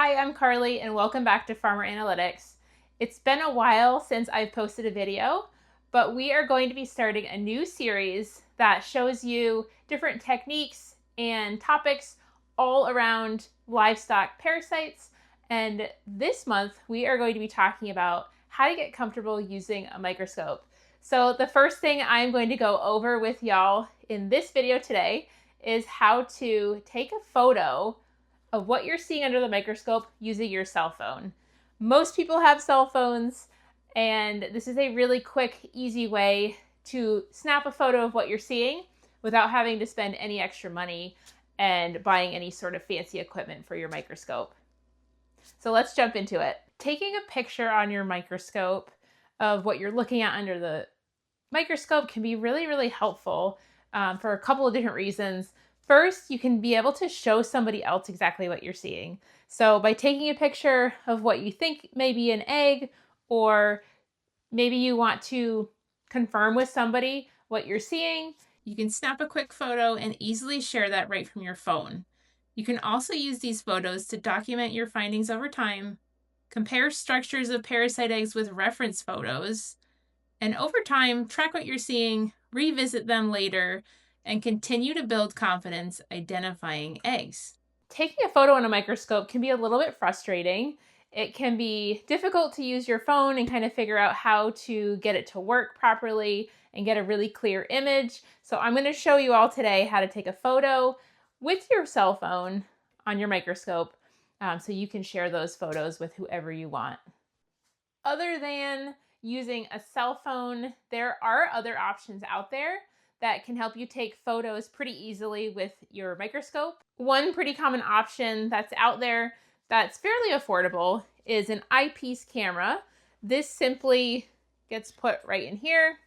Hi, I'm Carly and welcome back to Farmer Analytics. It's been a while since I've posted a video, but we are going to be starting a new series that shows you different techniques and topics all around livestock parasites. And this month we are going to be talking about how to get comfortable using a microscope. So the first thing I'm going to go over with y'all in this video today is how to take a photo of what you're seeing under the microscope using your cell phone. Most people have cell phones, and this is a really quick, easy way to snap a photo of what you're seeing without having to spend any extra money and buying any sort of fancy equipment for your microscope. So let's jump into it. Taking a picture on your microscope of what you're looking at under the microscope can be really, really helpful for a couple of different reasons. First, you can be able to show somebody else exactly what you're seeing. So by taking a picture of what you think may be an egg, or maybe you want to confirm with somebody what you're seeing, you can snap a quick photo and easily share that right from your phone. You can also use these photos to document your findings over time, compare structures of parasite eggs with reference photos, and over time, track what you're seeing, revisit them later, and continue to build confidence identifying eggs. Taking a photo on a microscope can be a little bit frustrating. It can be difficult to use your phone and kind of figure out how to get it to work properly and get a really clear image. So I'm going to show you all today how to take a photo with your cell phone on your microscope so you can share those photos with whoever you want. Other than using a cell phone, there are other options out there that can help you take photos pretty easily with your microscope. One pretty common option that's out there that's fairly affordable is an eyepiece camera. This simply gets put right in here.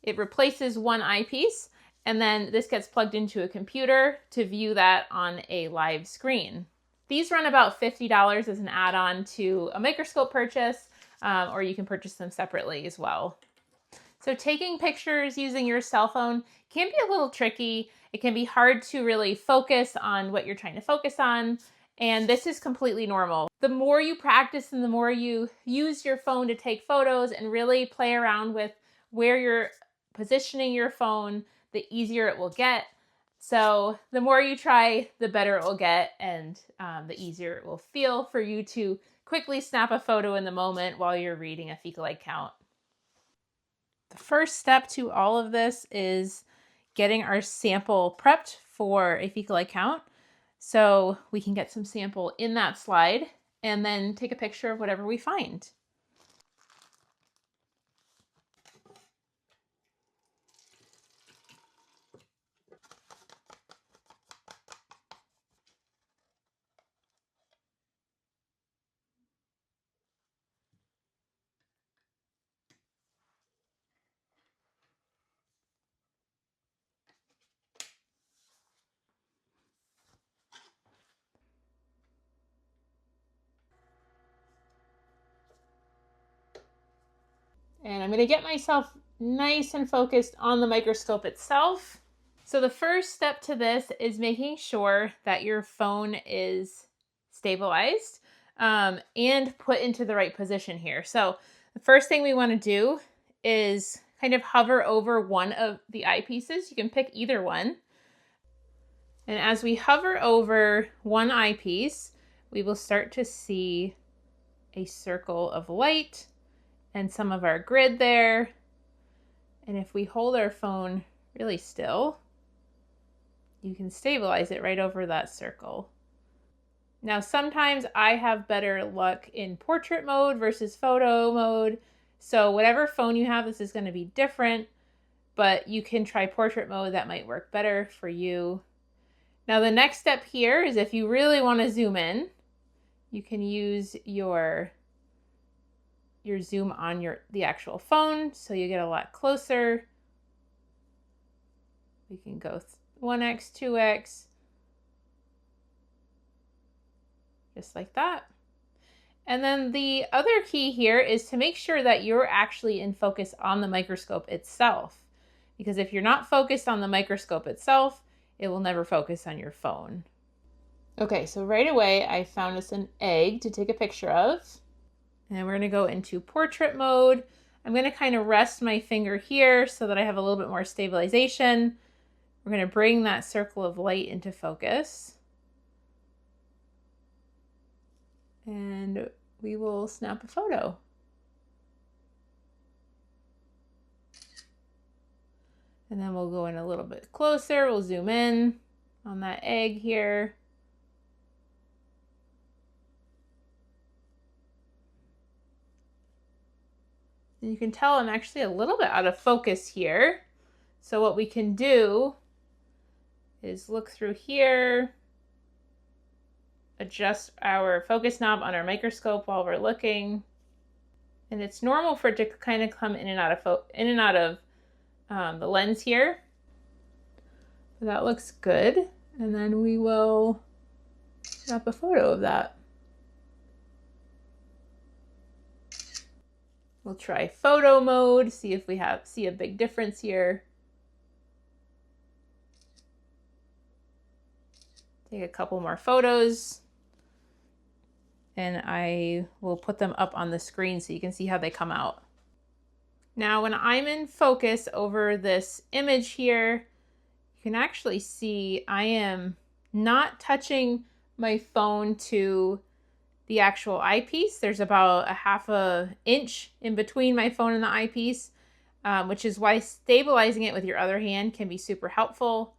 It replaces one eyepiece, and then this gets plugged into a computer to view that on a live screen. These run about $50 as an add-on to a microscope purchase, or you can purchase them separately as well. So taking pictures using your cell phone can be a little tricky. It can be hard to really focus on what you're trying to focus on, and this is completely normal. The more you practice and the more you use your phone to take photos and really play around with where you're positioning your phone, the easier it will get. So the more you try, the better it will get, and the easier it will feel for you to quickly snap a photo in the moment while you're reading a fecal egg count. The first step to all of this is getting our sample prepped for a fecal egg count. So we can get some sample in that slide and then take a picture of whatever we find. And I'm going to get myself nice and focused on the microscope itself. So the first step to this is making sure that your phone is stabilized and put into the right position here. So the first thing we want to do is kind of hover over one of the eyepieces. You can pick either one. And as we hover over one eyepiece, we will start to see a circle of light and some of our grid there. And if we hold our phone really still, you can stabilize it right over that circle. Now, sometimes I have better luck in portrait mode versus photo mode. So whatever phone you have, this is going to be different, but you can try portrait mode. That might work better for you. Now, the next step here is if you really want to zoom in, you can use your zoom on the actual phone, so you get a lot closer. We can go 1x, 2x, just like that. And then the other key here is to make sure that you're actually in focus on the microscope itself. Because if you're not focused on the microscope itself, it will never focus on your phone. Okay, so right away I found us an egg to take a picture of. And we're going to go into portrait mode. I'm going to kind of rest my finger here so that I have a little bit more stabilization. We're going to bring that circle of light into focus. And we will snap a photo. And then we'll go in a little bit closer. We'll zoom in on that egg here. And you can tell I'm actually a little bit out of focus here. So what we can do is look through here, adjust our focus knob on our microscope while we're looking. And it's normal for it to kind of come in and out of the lens here. So that looks good. And then we will snap a photo of that. We'll try photo mode, see if we see a big difference here. Take a couple more photos. And I will put them up on the screen so you can see how they come out. Now, when I'm in focus over this image here, you can actually see I am not touching my phone to the actual eyepiece. There's about a half an inch in between my phone and the eyepiece, which is why stabilizing it with your other hand can be super helpful.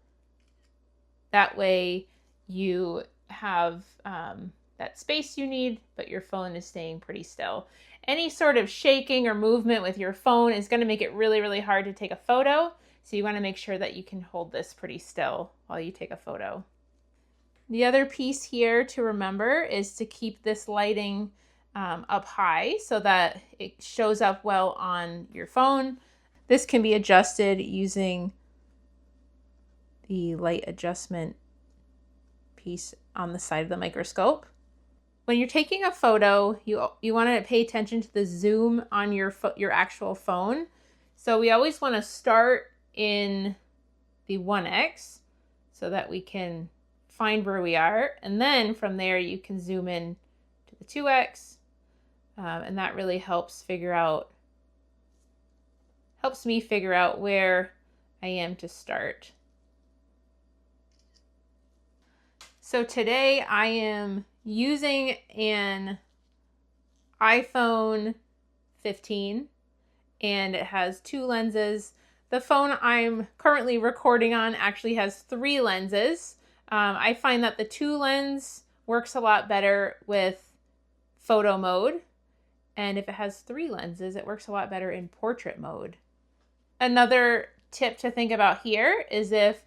That way you have that space you need, but your phone is staying pretty still. Any sort of shaking or movement with your phone is going to make it really, really hard to take a photo. So you want to make sure that you can hold this pretty still while you take a photo. The other piece here to remember is to keep this lighting up high so that it shows up well on your phone. This can be adjusted using the light adjustment piece on the side of the microscope. When you're taking a photo, you want to pay attention to the zoom on your actual phone. So we always want to start in the 1x so that we can find where we are, and then from there you can zoom in to the 2x, and that really helps me figure out where I am to start. So today I am using an iPhone 15 and it has 2 lenses. The phone I'm currently recording on actually has 3 lenses. I find that the 2 lens works a lot better with photo mode, and if it has 3 lenses, it works a lot better in portrait mode. Another tip to think about here is if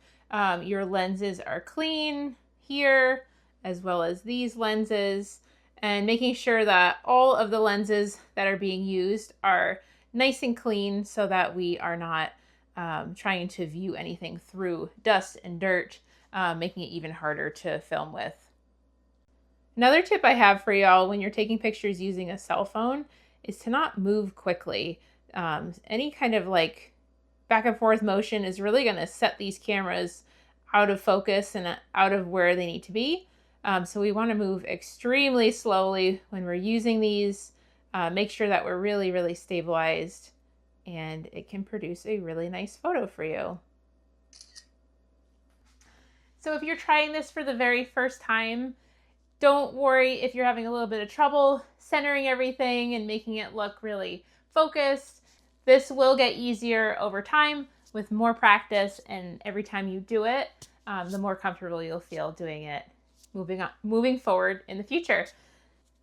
your lenses are clean here, as well as these lenses, and making sure that all of the lenses that are being used are nice and clean so that we are not trying to view anything through dust and dirt, making it even harder to film with. Another tip I have for y'all when you're taking pictures using a cell phone is to not move quickly. Any kind of like back and forth motion is really going to set these cameras out of focus and out of where they need to be. So we want to move extremely slowly when we're using these. Make sure that we're really, really stabilized, and it can produce a really nice photo for you. So if you're trying this for the very first time, don't worry if you're having a little bit of trouble centering everything and making it look really focused. This will get easier over time with more practice, and every time you do it, the more comfortable you'll feel doing it moving forward in the future.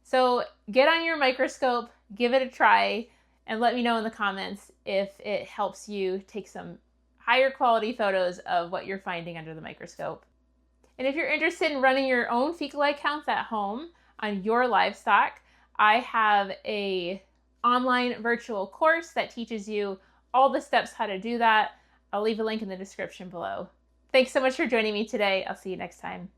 So get on your microscope, give it a try, and let me know in the comments if it helps you take some higher quality photos of what you're finding under the microscope. And if you're interested in running your own fecal egg counts at home on your livestock, I have an online virtual course that teaches you all the steps how to do that. I'll leave a link in the description below. Thanks so much for joining me today. I'll see you next time.